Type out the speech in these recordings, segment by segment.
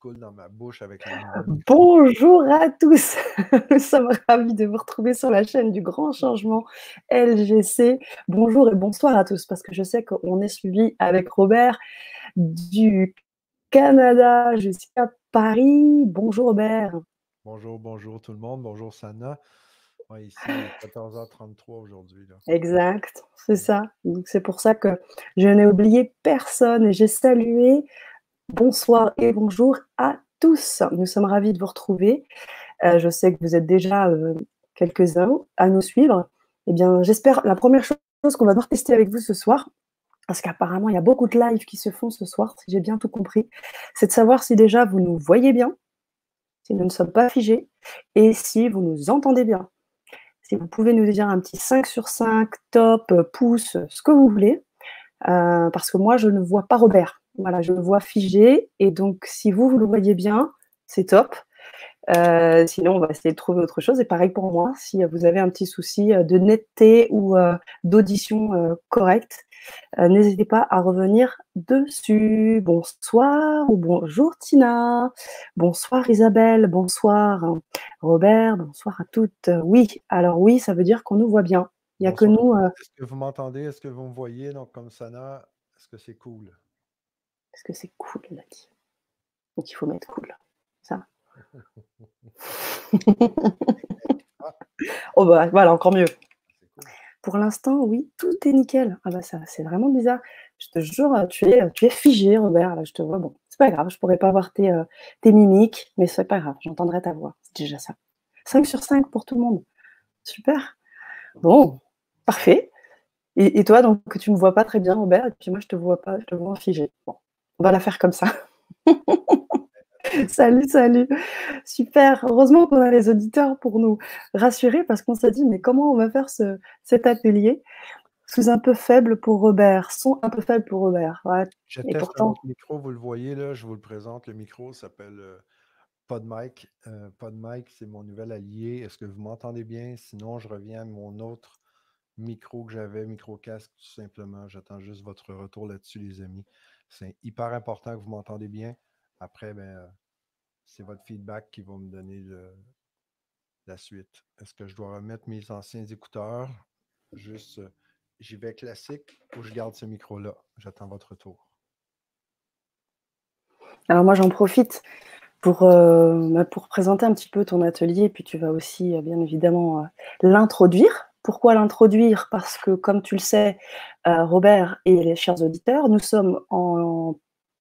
coule dans ma bouche avec les nouvelles. Bonjour à tous, nous sommes ravis de vous retrouver sur la chaîne du Grand Changement LGC. Bonjour et bonsoir à tous, parce que je sais qu'on est suivi avec Robert du Canada jusqu'à Paris. Bonjour Robert. Bonjour tout le monde. Bonjour Sana. Ouais, ici, il est 14h33 aujourd'hui. Exact, c'est ça. Donc c'est pour ça que je n'ai oublié personne et j'ai salué bonsoir et bonjour à tous. Nous sommes ravis de vous retrouver. Je sais que vous êtes déjà quelques-uns à nous suivre. Eh bien, j'espère, la première chose qu'on va devoir tester avec vous ce soir, parce qu'apparemment, il y a beaucoup de lives qui se font ce soir, si j'ai bien tout compris, c'est de savoir si déjà vous nous voyez bien, si nous ne sommes pas figés, et si vous nous entendez bien. Si vous pouvez nous dire un petit 5 sur 5, top, pouce, ce que vous voulez, parce que moi, je ne vois pas Robert. Voilà, je le vois figé, et donc si vous le voyez bien, c'est top. Sinon, on va essayer de trouver autre chose. Et pareil pour moi, si vous avez un petit souci de netteté ou d'audition correcte, n'hésitez pas à revenir dessus. Bonsoir ou bonjour Tina. Bonsoir Isabelle. Bonsoir Robert. Bonsoir à toutes. Oui, alors oui, ça veut dire qu'on nous voit bien. Il n'y a que nous. Est-ce que vous m'entendez? Est-ce que vous me voyez? Donc, comme Sana, est-ce que c'est cool? Est-ce que c'est cool, elle a dit. Donc il faut mettre cool. Ça. Oh bah voilà, encore mieux. Cool. Pour l'instant, oui, tout est nickel. Ah bah ça, c'est vraiment bizarre. Je te jure, tu es figé, Robert. Là, je te vois. Bon, c'est pas grave, je pourrais pas voir tes mimiques, mais c'est pas grave, j'entendrai ta voix. C'est déjà ça. 5 sur 5 pour tout le monde. Super. Bon, parfait. Et toi, donc, tu me vois pas très bien, Robert, et puis moi, je te vois pas, je te vois figé. Bon, on va la faire comme ça. Salut. Super. Heureusement qu'on a les auditeurs pour nous rassurer, parce qu'on s'est dit, mais comment on va faire cet atelier? Sous un peu faible pour Robert, son un peu faible pour Robert. Ouais. Je Et teste un pourtant, autre micro, vous le voyez là, je vous le présente. Le micro s'appelle PodMic. PodMic, c'est mon nouvel allié. Est-ce que vous m'entendez bien? Sinon, je reviens à mon autre micro que j'avais, micro-casque, tout simplement. J'attends juste votre retour là-dessus, les amis. C'est hyper important que vous m'entendez bien. Après, c'est votre feedback qui va me donner la suite. Est-ce que je dois remettre mes anciens écouteurs? Juste, j'y vais classique ou je garde ce micro-là? J'attends votre retour. alors moi j'en profite pour présenter un petit peu ton atelier, puis tu vas aussi bien évidemment l'introduire. Pourquoi l'introduire? Parce que comme tu le sais, Robert et les chers auditeurs, nous sommes en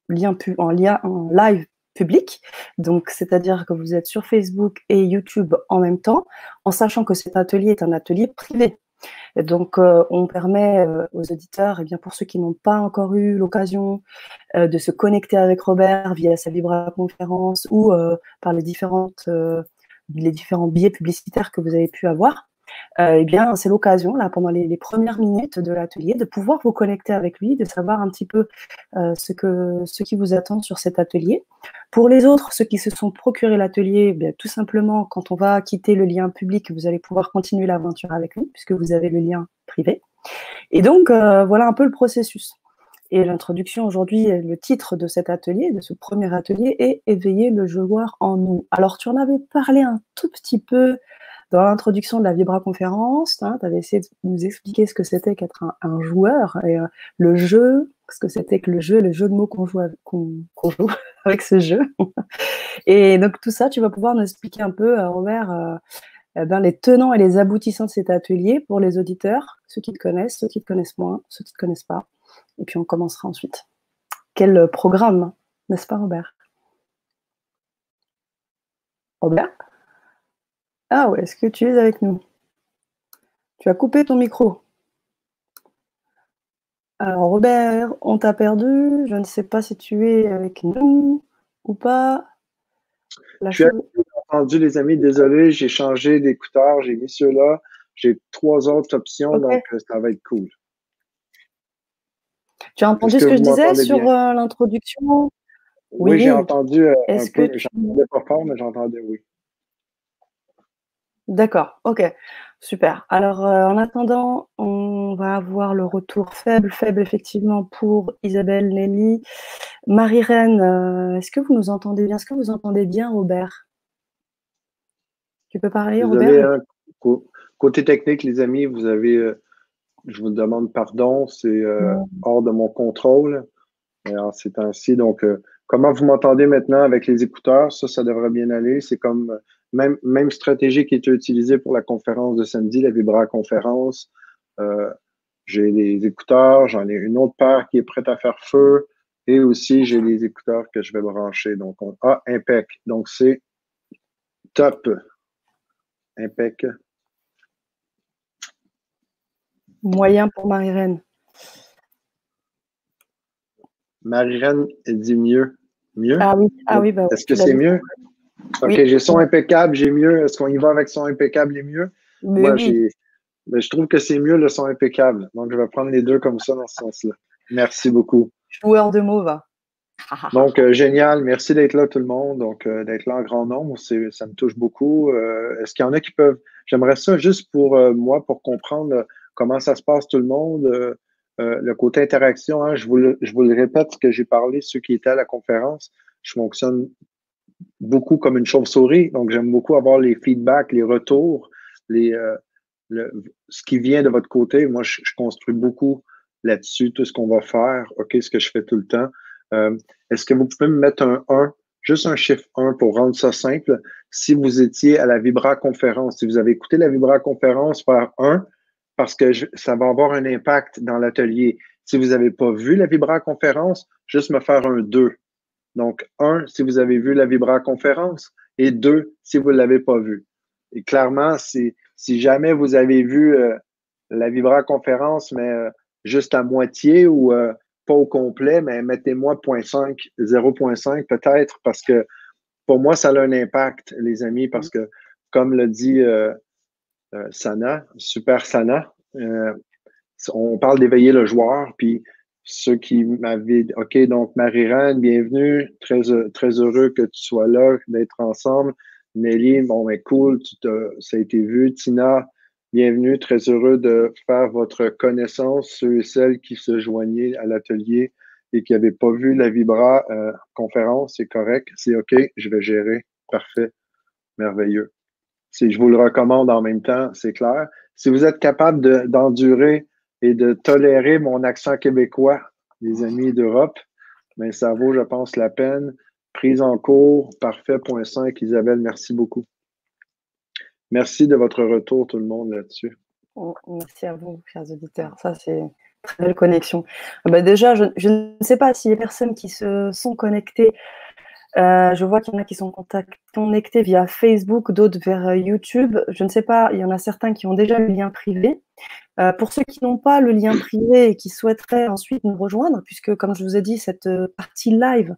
live public, donc c'est-à-dire que vous êtes sur Facebook et YouTube en même temps, en sachant que cet atelier est un atelier privé. Et donc, on permet aux auditeurs, et bien pour ceux qui n'ont pas encore eu l'occasion de se connecter avec Robert via sa Vibra-conférence ou par les différents biais publicitaires que vous avez pu avoir, eh bien, c'est l'occasion, là, pendant les premières minutes de l'atelier, de pouvoir vous connecter avec lui, de savoir un petit peu ce qui vous attend sur cet atelier. Pour les autres, ceux qui se sont procurés l'atelier, eh tout simplement, quand on va quitter le lien public, vous allez pouvoir continuer l'aventure avec lui, puisque vous avez le lien privé. Et donc, voilà un peu le processus. Et l'introduction aujourd'hui, le titre de cet atelier, de ce premier atelier, est Éveiller le joueur en nous. Alors, tu en avais parlé un tout petit peu dans l'introduction de la Vibra-conférence, hein, tu avais essayé de nous expliquer ce que c'était qu'être un joueur, et le jeu, ce que c'était que le jeu de mots qu'on joue avec ce jeu. Et donc tout ça, tu vas pouvoir nous expliquer un peu, Robert, les tenants et les aboutissants de cet atelier pour les auditeurs, ceux qui te connaissent, ceux qui te connaissent moins, ceux qui ne te connaissent pas. Et puis on commencera ensuite. Quel programme, n'est-ce pas, Robert? Robert? Ah ouais, est-ce que tu es avec nous? Tu as coupé ton micro. Alors Robert, on t'a perdu. Je ne sais pas si tu es avec nous ou pas. Je suis entendu, les amis. Désolé, j'ai changé d'écouteur. J'ai mis ceux-là. J'ai 3 autres options, donc ça va être cool. Tu as entendu ce que je disais sur l'introduction? Oui, j'ai entendu un peu. Que J'entendais pas fort, mais j'entendais oui. D'accord, ok, super. Alors, en attendant, on va avoir le retour faible effectivement pour Isabelle, Nelly. Marie-Reine, est-ce que vous nous entendez bien? Est-ce que vous entendez bien Robert? Tu peux parler, Robert? Désolé, hein, côté technique, les amis, vous avez, je vous demande pardon, c'est hors de mon contrôle en ces temps-ci. Donc, comment vous m'entendez maintenant avec les écouteurs? Ça devrait bien aller. C'est comme même stratégie qui était utilisée pour la conférence de samedi, la Vibra conférence. J'ai les écouteurs, j'en ai une autre paire qui est prête à faire feu. Et aussi, j'ai les écouteurs que je vais brancher. Donc, impec. Donc, c'est top. Impec. Moyen pour Marie-Reine. Marie-Reine dit mieux. Mieux? Ah oui, bah Est-ce que c'est mieux? OK, oui. j'ai son impeccable, j'ai mieux. Est-ce qu'on y va avec son impeccable et mieux? Mais Moi, oui. je trouve que c'est mieux le son impeccable. Donc, je vais prendre les deux comme ça dans ce sens-là. Merci beaucoup. Joueur de mots, va. Donc, génial. Merci d'être là, tout le monde. Donc, d'être là en grand nombre, ça me touche beaucoup. Est-ce qu'il y en a qui peuvent... J'aimerais ça juste pour moi, pour comprendre comment ça se passe tout le monde. Le côté interaction, hein, je vous le répète, ce que j'ai parlé, ceux qui étaient à la conférence, je fonctionne beaucoup comme une chauve-souris. Donc, j'aime beaucoup avoir les feedbacks, les retours, ce qui vient de votre côté. Moi, je construis beaucoup là-dessus, tout ce qu'on va faire, OK, ce que je fais tout le temps. Est-ce que vous pouvez me mettre un 1, juste un chiffre 1 pour rendre ça simple? Si vous étiez à la Vibra conférence, si vous avez écouté la Vibra conférence, faire 1, parce que ça va avoir un impact dans l'atelier. Si vous n'avez pas vu la Vibra conférence, juste me faire un 2. Donc, 1, si vous avez vu la Vibra conférence, et 2, si vous ne l'avez pas vu. Et clairement, si jamais vous avez vu la Vibra conférence, mais juste à moitié ou pas au complet, mais mettez-moi 0.5 peut-être, parce que pour moi, ça a un impact, les amis, parce que, comme le dit Sana, Super Sana, on parle d'éveiller le joueur, puis ceux qui m'avaient... OK, donc Marie-Reine, bienvenue. Très heureux que tu sois là, d'être ensemble. Nelly, bon, ben cool, ça a été vu. Tina, bienvenue. Très heureux de faire votre connaissance, ceux et celles qui se joignaient à l'atelier et qui n'avaient pas vu la Vibra conférence. C'est correct, c'est OK, je vais gérer. Parfait, merveilleux. Si je vous le recommande en même temps, c'est clair. Si vous êtes capable d'endurer et de tolérer mon accent québécois, les amis d'Europe, mais ça vaut, je pense, la peine. Prise en cours, parfait, point 5. Isabelle, merci beaucoup. Merci de votre retour, tout le monde, là-dessus. Merci à vous, chers auditeurs. Ça, c'est une très belle connexion. Déjà, je ne sais pas si les personnes qui se sont connectées, je vois qu'il y en a qui sont connectés via Facebook, d'autres vers YouTube. Je ne sais pas, il y en a certains qui ont déjà le lien privé. Pour ceux qui n'ont pas le lien privé et qui souhaiteraient ensuite nous rejoindre, puisque comme je vous ai dit, cette partie live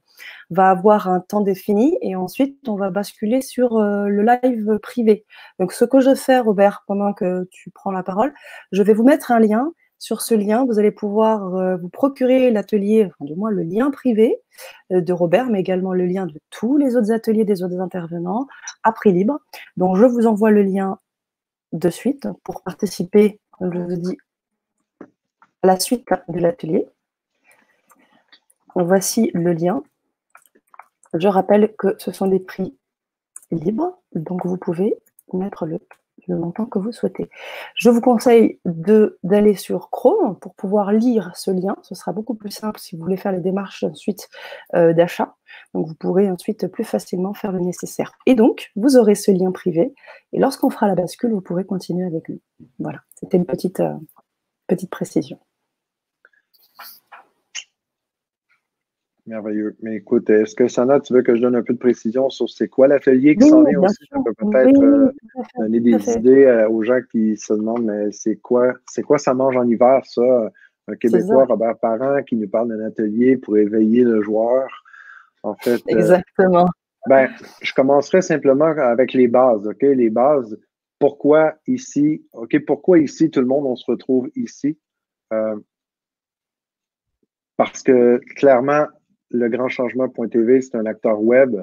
va avoir un temps défini et ensuite on va basculer sur le live privé. Donc ce que je fais, Robert, pendant que tu prends la parole, je vais vous mettre un lien. Sur ce lien, vous allez pouvoir vous procurer l'atelier, enfin, du moins le lien privé de Robert, mais également le lien de tous les autres ateliers des autres intervenants à prix libre. Donc je vous envoie le lien de suite pour participer, comme je vous dis, à la suite de l'atelier. Voici le lien. Je rappelle que ce sont des prix libres, donc vous pouvez mettre le montant que vous souhaitez. Je vous conseille d'aller sur Chrome pour pouvoir lire ce lien. Ce sera beaucoup plus simple si vous voulez faire les démarches ensuite d'achat. Donc, vous pourrez ensuite plus facilement faire le nécessaire. Et donc, vous aurez ce lien privé. Et lorsqu'on fera la bascule, vous pourrez continuer avec lui. Voilà, c'était une petite précision. Merveilleux. Mais écoute, est-ce que Sana, tu veux que je donne un peu de précision sur c'est quoi l'atelier qui s'en est aussi? Ça peut peut-être donner des idées aux gens qui se demandent, mais c'est quoi ça mange en hiver, ça? Un Québécois, Robert Parent, qui nous parle d'un atelier pour éveiller le joueur. En fait, exactement. Je commencerai simplement avec les bases, OK? Les bases. Pourquoi ici? OK, pourquoi ici, tout le monde, on se retrouve ici? Parce que clairement, le Grand Changement.tv, c'est un acteur web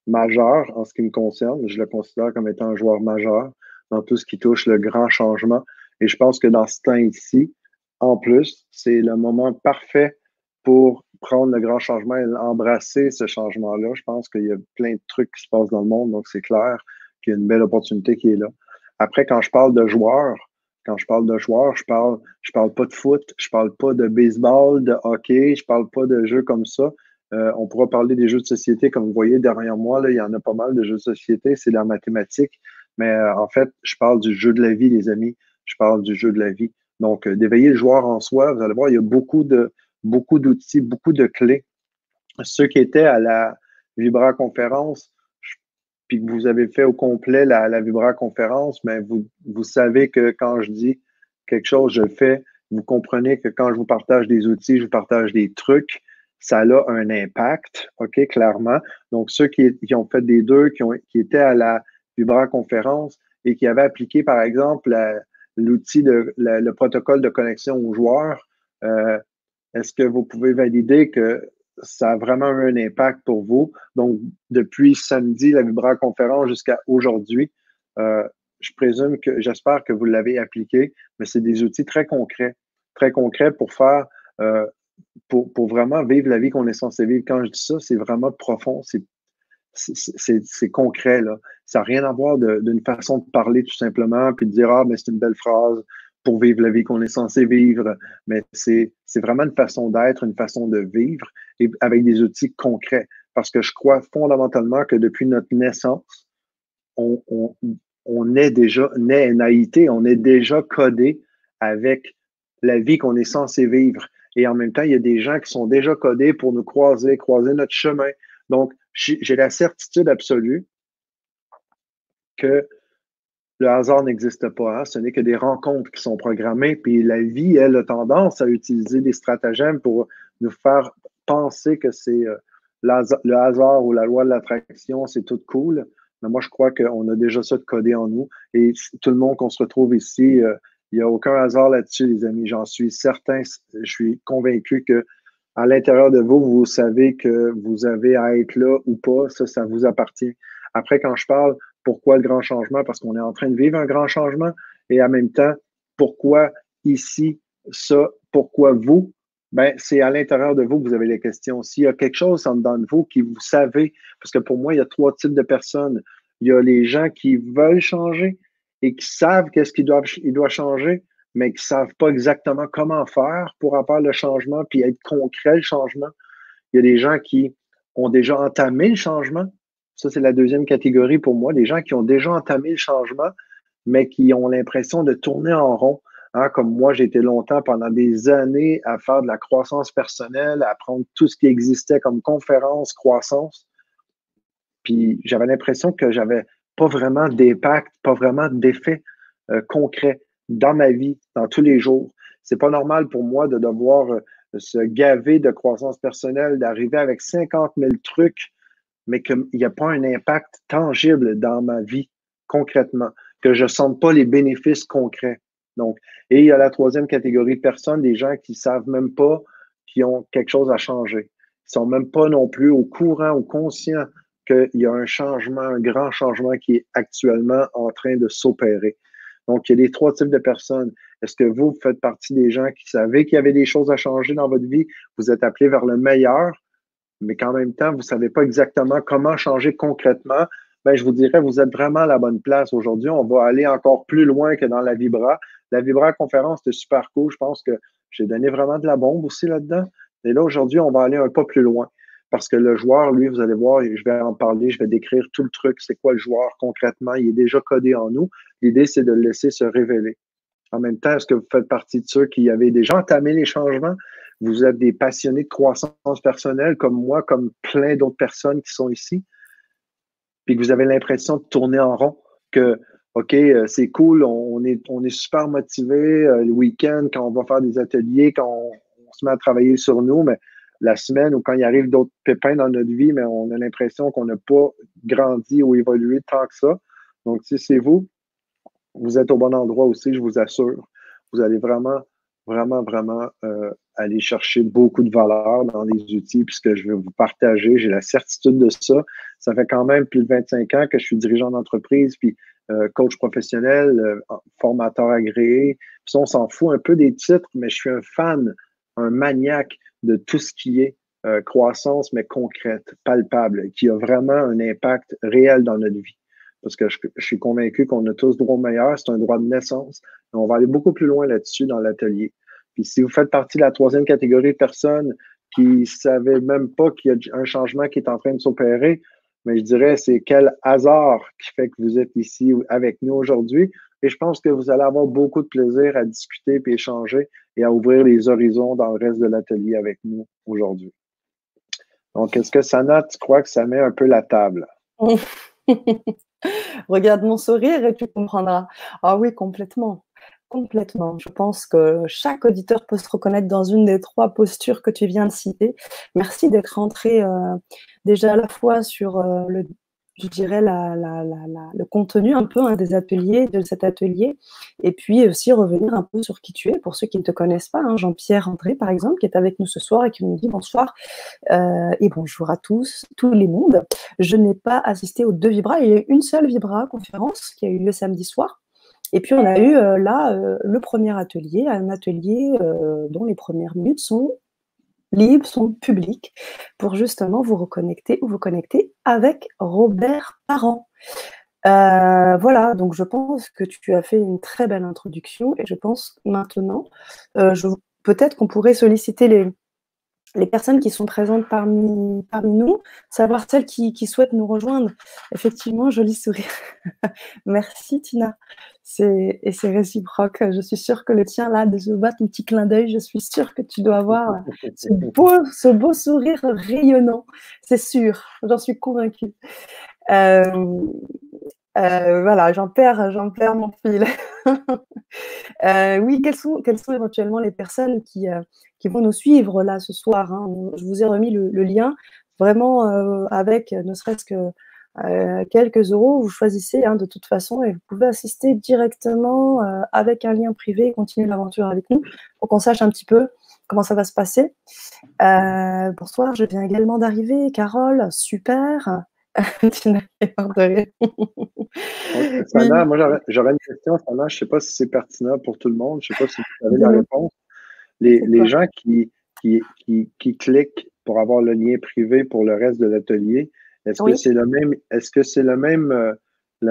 majeur en ce qui me concerne. Je le considère comme étant un joueur majeur. dans tout ce qui touche le grand changement. Et je pense que dans ce temps ici, en plus, c'est le moment parfait pour prendre le grand changement et embrasser ce changement-là. Je pense qu'il y a plein de trucs qui se passent dans le monde, donc c'est clair qu'il y a une belle opportunité qui est là. Après, quand je parle de joueurs, je parle pas de foot, je parle pas de baseball, de hockey, je parle pas de jeux comme ça. On pourra parler des jeux de société, comme vous voyez derrière moi, là, il y en a pas mal de jeux de société, c'est de la mathématique. Mais en fait, je parle du jeu de la vie, les amis. Je parle du jeu de la vie. Donc, d'éveiller le joueur en soi, vous allez voir, il y a beaucoup d'outils, beaucoup de clés. Ceux qui étaient à la Vibra conférence, puis que vous avez fait au complet la Vibra conférence, mais vous savez que quand je dis quelque chose, je le fais. Vous comprenez que quand je vous partage des outils, je vous partage des trucs, ça a un impact, OK, clairement. Donc, ceux qui ont fait des deux, qui étaient à la Vibra conférence et qui avaient appliqué, par exemple, l'outil le protocole de connexion aux joueurs, est-ce que vous pouvez valider que ça a vraiment eu un impact pour vous? Donc, depuis samedi, la Vibra conférence jusqu'à aujourd'hui, je présume j'espère que vous l'avez appliqué, mais c'est des outils très concrets pour faire, pour vraiment vivre la vie qu'on est censé vivre. Quand je dis ça, c'est vraiment profond, c'est concret, là. Ça n'a rien à voir d'une façon de parler tout simplement, puis de dire, ah, mais c'est une belle phrase pour vivre la vie qu'on est censé vivre. Mais c'est vraiment une façon d'être, une façon de vivre, et avec des outils concrets. Parce que je crois fondamentalement que depuis notre naissance, on est déjà naïté, on est déjà codé avec la vie qu'on est censé vivre. Et en même temps, il y a des gens qui sont déjà codés pour nous croiser notre chemin. Donc, j'ai la certitude absolue que le hasard n'existe pas. Hein? Ce n'est que des rencontres qui sont programmées. Puis la vie, elle a tendance à utiliser des stratagèmes pour nous faire penser que c'est le hasard ou la loi de l'attraction, c'est tout cool. Mais moi, je crois qu'on a déjà ça de codé en nous. Et tout le monde qu'on se retrouve ici, il n'y a aucun hasard là-dessus, les amis. J'en suis certain. Je suis convaincu que à l'intérieur de vous, vous savez que vous avez à être là ou pas. Ça vous appartient. Après, quand je parle, pourquoi le grand changement? Parce qu'on est en train de vivre un grand changement. Et en même temps, pourquoi ici, ça? Pourquoi vous? Ben, c'est à l'intérieur de vous que vous avez les questions. S'il y a quelque chose en dedans de vous qui vous savez, parce que pour moi, il y a 3 types de personnes. Il y a les gens qui veulent changer et qui savent qu'est-ce qu'ils doivent changer, mais qui ne savent pas exactement comment faire pour avoir le changement puis être concret le changement. Il y a des gens qui ont déjà entamé le changement. Ça, c'est la deuxième catégorie pour moi. Des gens qui ont déjà entamé le changement, mais qui ont l'impression de tourner en rond. Hein, comme moi, j'ai été longtemps, pendant des années, à faire de la croissance personnelle, à apprendre tout ce qui existait comme conférence, croissance. Puis j'avais l'impression que j'avais pas vraiment d'impact, pas vraiment d'effet concret dans ma vie, dans tous les jours. C'est pas normal pour moi de devoir se gaver de croissance personnelle, d'arriver avec 50 000 trucs, mais qu'il n'y a pas un impact tangible dans ma vie, concrètement, que je ne sente pas les bénéfices concrets. Donc, et il y a la troisième catégorie de personnes, des gens qui ne savent même pas qu'ils ont quelque chose à changer. Ils ne sont même pas non plus au courant ou conscients qu'il y a un changement, un grand changement qui est actuellement en train de s'opérer. Donc, il y a les 3 types de personnes. Est-ce que vous faites partie des gens qui savaient qu'il y avait des choses à changer dans votre vie? Vous êtes appelés vers le meilleur, mais qu'en même temps, vous ne savez pas exactement comment changer concrètement? Ben, je vous dirais, vous êtes vraiment à la bonne place. Aujourd'hui, on va aller encore plus loin que dans la Vibra. La Vibra conférence, c'était super cool. Je pense que j'ai donné vraiment de la bombe aussi là-dedans. Et là, aujourd'hui, on va aller un pas plus loin. Parce que le joueur, lui, vous allez voir, je vais en parler, je vais décrire tout le truc. C'est quoi le joueur concrètement? Il est déjà codé en nous. L'idée, c'est de le laisser se révéler. En même temps, est-ce que vous faites partie de ceux qui avaient déjà entamé les changements? Vous êtes des passionnés de croissance personnelle comme moi, comme plein d'autres personnes qui sont ici, puis que vous avez l'impression de tourner en rond, que, OK, c'est cool, on est super motivé le week-end quand on va faire des ateliers, quand on se met à travailler sur nous, mais la semaine ou quand il arrive d'autres pépins dans notre vie, mais on a l'impression qu'on n'a pas grandi ou évolué tant que ça. Donc, si c'est vous, vous êtes au bon endroit aussi, je vous assure. Vous allez vraiment, vraiment, vraiment aller chercher beaucoup de valeur dans les outils, puisque je vais vous partager. J'ai la certitude de ça. Ça fait quand même plus de 25 ans que je suis dirigeant d'entreprise, puis coach professionnel, formateur agréé. Puis on s'en fout un peu des titres, mais je suis un fan, un maniaque de tout ce qui est croissance, mais concrète, palpable, qui a vraiment un impact réel dans notre vie. Parce que je suis convaincu qu'on a tous droit au meilleur, c'est un droit de naissance. Et on va aller beaucoup plus loin là-dessus dans l'atelier. Puis si vous faites partie de la 3e catégorie de personnes qui ne savaient même pas qu'il y a un changement qui est en train de s'opérer, mais je dirais c'est quel hasard qui fait que vous êtes ici avec nous aujourd'hui. Et je pense que vous allez avoir beaucoup de plaisir à discuter puis échanger et à ouvrir les horizons dans le reste de l'atelier avec nous aujourd'hui. Donc, est-ce que Sana, tu crois que ça met un peu la table? Regarde mon sourire et tu comprendras. Ah oui, complètement. Complètement. Je pense que chaque auditeur peut se reconnaître dans une des 3 postures que tu viens de citer. Merci d'être rentré déjà à la fois sur je dirais, le contenu un peu des ateliers, de cet atelier, et puis aussi revenir un peu sur qui tu es, pour ceux qui ne te connaissent pas. Hein, Jean-Pierre André, par exemple, qui est avec nous ce soir et qui nous dit bonsoir et bonjour à tous les mondes. Je n'ai pas assisté aux 2 Vibra, il y a eu une seule Vibra conférence qui a eu lieu samedi soir. Et puis, on a eu le premier atelier, un atelier dont les premières minutes sont libres, sont publiques, pour justement vous reconnecter ou vous connecter avec Robert Parent. Voilà, donc je pense que tu as fait une très belle introduction et je pense maintenant, peut-être qu'on pourrait solliciter les personnes qui sont présentes parmi nous, savoir celles qui souhaitent nous rejoindre. Effectivement, joli sourire. Merci Tina. C'est réciproque. Je suis sûre que le tien, là, de se battre un petit clin d'œil, je suis sûre que tu dois avoir ce beau sourire rayonnant. C'est sûr, j'en suis convaincue. Voilà, j'en perds mon fil. Oui, quelles sont éventuellement les personnes qui vont nous suivre là ce soir, hein. Je vous ai remis le lien, vraiment avec ne serait-ce que quelques euros, vous choisissez de toute façon et vous pouvez assister directement avec un lien privé et continuer l'aventure avec nous pour qu'on sache un petit peu comment ça va se passer. Bonsoir, je viens également d'arriver. Carole, super. Tu n'as pas peur de rire. Sana, moi j'aurais une question, Sana, je ne sais pas si c'est pertinent pour tout le monde, je ne sais pas si vous avez la réponse. Les gens qui cliquent pour avoir le lien privé pour le reste de l'atelier, est-ce que c'est le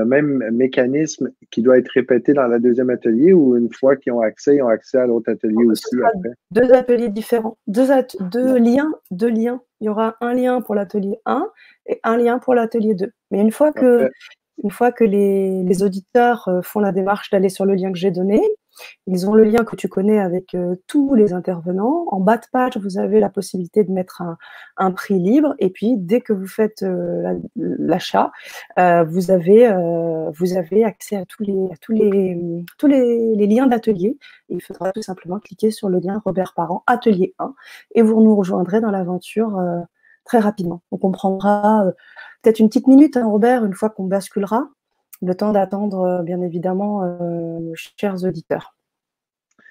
même mécanisme qui doit être répété dans le 2e atelier ou une fois qu'ils ont accès à l'autre atelier aussi après? 2 ateliers différents, deux liens. Il y aura un lien pour l'atelier 1 et un lien pour l'atelier 2. Mais une fois que les auditeurs font la démarche d'aller sur le lien que j'ai donné, ils ont le lien que tu connais avec tous les intervenants. En bas de page, vous avez la possibilité de mettre un prix libre. Et puis, dès que vous faites l'achat, vous avez accès à tous les liens d'atelier. Il faudra tout simplement cliquer sur le lien Robert Parent, atelier 1, et vous nous rejoindrez dans l'aventure très rapidement. Donc, on prendra peut-être une petite minute, hein, Robert, une fois qu'on basculera. Le temps d'attendre, bien évidemment, nos chers auditeurs.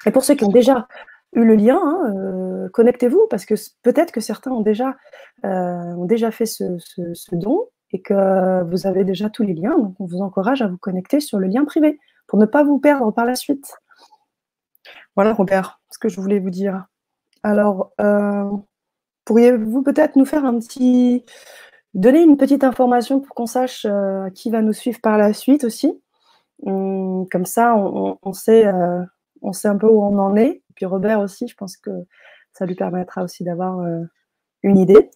Et pour ceux qui ont déjà eu le lien, connectez-vous, parce que peut-être que certains ont déjà fait ce don et que vous avez déjà tous les liens. Donc, on vous encourage à vous connecter sur le lien privé pour ne pas vous perdre par la suite. Voilà, Robert, ce que je voulais vous dire. Alors, pourriez-vous peut-être nous faire donner une petite information pour qu'on sache qui va nous suivre par la suite aussi. Comme ça, on sait un peu où on en est. Et puis Robert aussi, je pense que ça lui permettra aussi d'avoir une idée.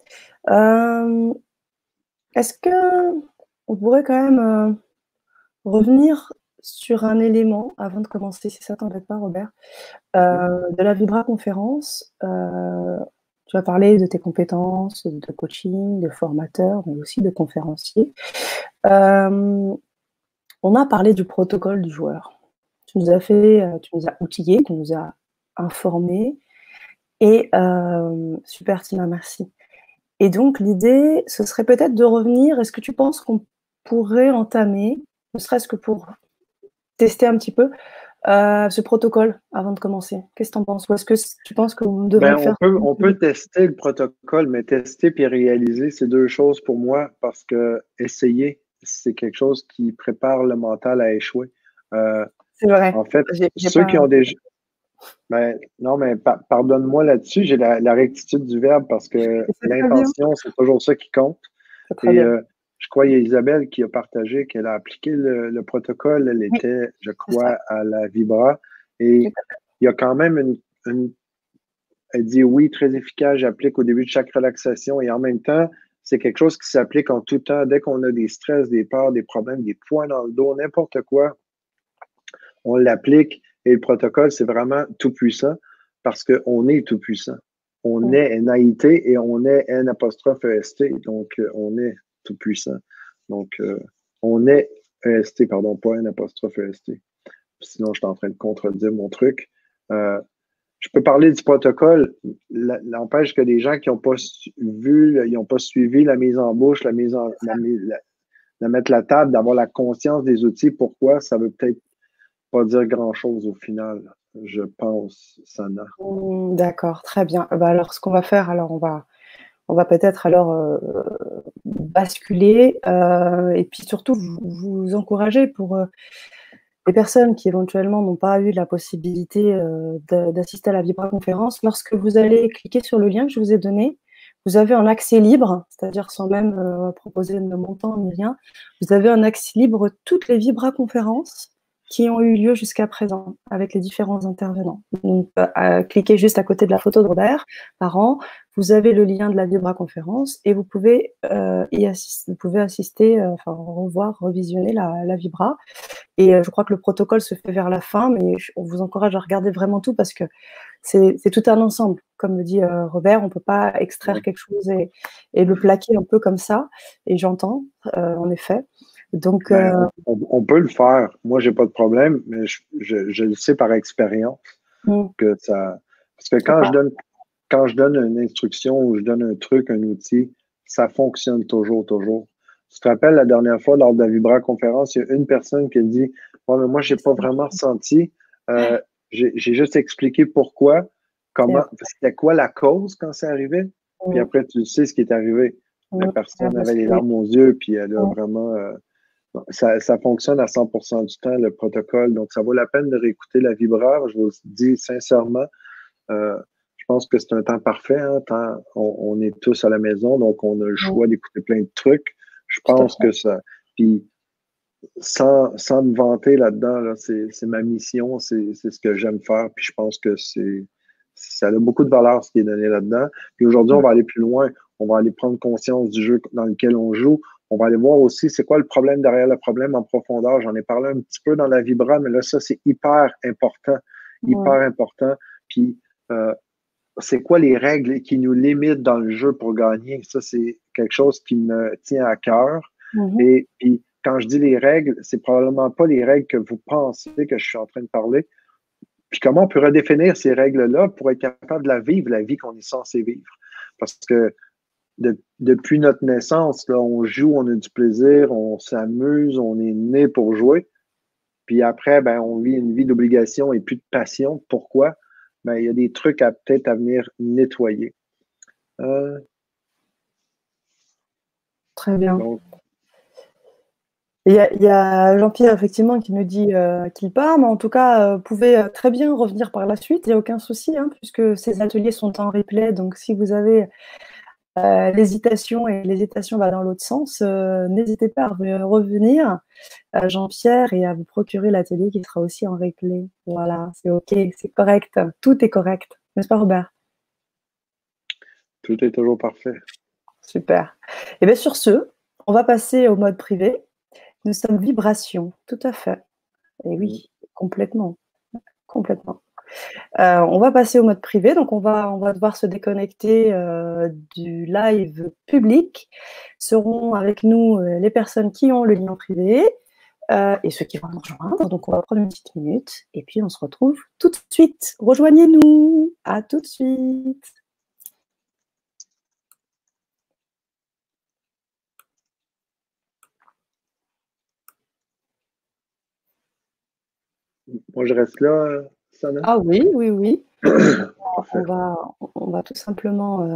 Est-ce qu'on pourrait quand même revenir sur un élément avant de commencer, si ça t'embête pas, Robert, de la Vibra conférence. Tu as parlé de tes compétences de coaching, de formateur, mais aussi de conférencier. On a parlé du protocole du joueur. Tu nous as outillés, tu nous as informés. Et super, Tina, merci. Et donc, l'idée, ce serait peut-être de revenir. Est-ce que tu penses qu'on pourrait entamer, ne serait-ce que pour tester un petit peu, ce protocole avant de commencer? Qu'est-ce que tu en penses? Ou est-ce que tu penses qu'on devrait le faire? On peut tester le protocole, mais tester puis réaliser, c'est 2 choses pour moi, parce que essayer, c'est quelque chose qui prépare le mental à échouer. C'est vrai. En fait, J'ai ceux pas... qui ont déjà... Ben, non, mais pardonne-moi là-dessus, j'ai la rectitude du verbe parce que C'est très bien. l'intention, c'est toujours ça qui compte. C'est très Et bien. je crois qu'il y a Isabelle qui a partagé qu'elle a appliqué le protocole. Elle Oui, était, je c'est ça. crois, à la Vibra. Tout Et à fait. il y a quand même elle dit oui, très efficace, j'applique au début de chaque relaxation. Et en même temps, c'est quelque chose qui s'applique en tout temps. Dès qu'on a des stress, des peurs, des problèmes, des points dans le dos, n'importe quoi, on l'applique. Et le protocole, c'est vraiment tout puissant parce qu'on est tout puissant. On Mm. est N-A-I-T et on est N'-E-S-T. Donc, on est tout puissant. Donc, on est E-S-T, pardon, pas N'-E-S-T. Sinon, je suis en train de contredire mon truc. Je peux parler du protocole. N'empêche que des gens qui n'ont pas vu, ils n'ont pas suivi la mise en bouche, la mettre la table, d'avoir la conscience des outils, pourquoi, ça veut peut-être pas dire grand-chose au final, je pense, Sana. D'accord, très bien. Bah, alors, ce qu'on va faire, alors on va peut-être alors basculer et puis surtout vous encourager pour les personnes qui éventuellement n'ont pas eu la possibilité d'assister à la vibra-conférence. Lorsque vous allez cliquer sur le lien que je vous ai donné, vous avez un accès libre, c'est-à-dire sans même proposer de montant ni rien. Vous avez un accès libre toutes les vibra-conférences qui ont eu lieu jusqu'à présent avec les différents intervenants. Donc, cliquez juste à côté de la photo de Robert par an. Vous avez le lien de la Vibra-conférence et vous pouvez assister, enfin revoir, revisionner la Vibra. Et je crois que le protocole se fait vers la fin, mais on vous encourage à regarder vraiment tout parce que c'est tout un ensemble. Comme le dit Robert, on ne peut pas extraire quelque chose et le plaquer un peu comme ça. Et j'entends, en effet. Donc, On peut le faire. Moi, j'ai pas de problème, mais je le sais par expérience que ça. Parce que quand je donne une instruction ou je donne un truc, un outil, ça fonctionne toujours, toujours. Tu te rappelles la dernière fois, lors de la Vibra-conférence, il y a une personne qui a dit ouais, mais moi, j'ai pas vraiment ressenti. Euh, j'ai juste expliqué pourquoi, comment, c'était quoi la cause quand c'est arrivé. Puis après, tu sais ce qui est arrivé. La personne avait les larmes aux yeux, puis elle a vraiment. Ça fonctionne à 100% du temps, le protocole. Donc, ça vaut la peine de réécouter la vibreur. Je vous le dis sincèrement. Je pense que c'est un temps parfait. Hein, on est tous à la maison, donc on a le choix d'écouter plein de trucs. Je pense que ça. Puis, sans me vanter là-dedans, là, c'est ma mission, c'est ce que j'aime faire. Puis, je pense que ça a beaucoup de valeur ce qui est donné là-dedans. Puis aujourd'hui, on va aller plus loin. On va aller prendre conscience du jeu dans lequel on joue. On va aller voir aussi c'est quoi le problème derrière le problème en profondeur. J'en ai parlé un petit peu dans la Vibra, mais là, ça, c'est hyper important. Hyper important. Puis, c'est quoi les règles qui nous limitent dans le jeu pour gagner? Ça, c'est quelque chose qui me tient à cœur. Et puis, quand je dis les règles, c'est probablement pas les règles que vous pensez que je suis en train de parler. Puis comment on peut redéfinir ces règles-là pour être capable de la vivre, la vie qu'on est censé vivre? Parce que depuis notre naissance, là, on joue, on a du plaisir, on s'amuse, on est né pour jouer. Puis après, ben, on vit une vie d'obligation et plus de passion. Pourquoi? Ben, il y a des trucs à peut-être à venir nettoyer. Très bien. Donc, Il y a Jean-Pierre, effectivement, qui nous dit qu'il part, mais en tout cas, vous pouvez très bien revenir par la suite, il n'y a aucun souci, hein, puisque ces ateliers sont en replay, donc si vous avez l'hésitation, et l'hésitation va dans l'autre sens, n'hésitez pas à revenir, Jean-Pierre, et à vous procurer l'atelier qui sera aussi en replay. Voilà, c'est OK, c'est correct, tout est correct, n'est-ce pas, Robert? tout est toujours parfait. Super. Et bien sur ce, on va passer au mode privé. Nous sommes vibration, tout à fait. Et oui, complètement. Complètement. On va passer au mode privé, donc on va devoir se déconnecter du live public. Seront avec nous les personnes qui ont le lien privé et ceux qui vont nous rejoindre. Donc on va prendre une petite minute et puis on se retrouve tout de suite. Rejoignez-nous. À tout de suite. Moi, je reste là, Sana. Ah oui, oui, oui. On va tout simplement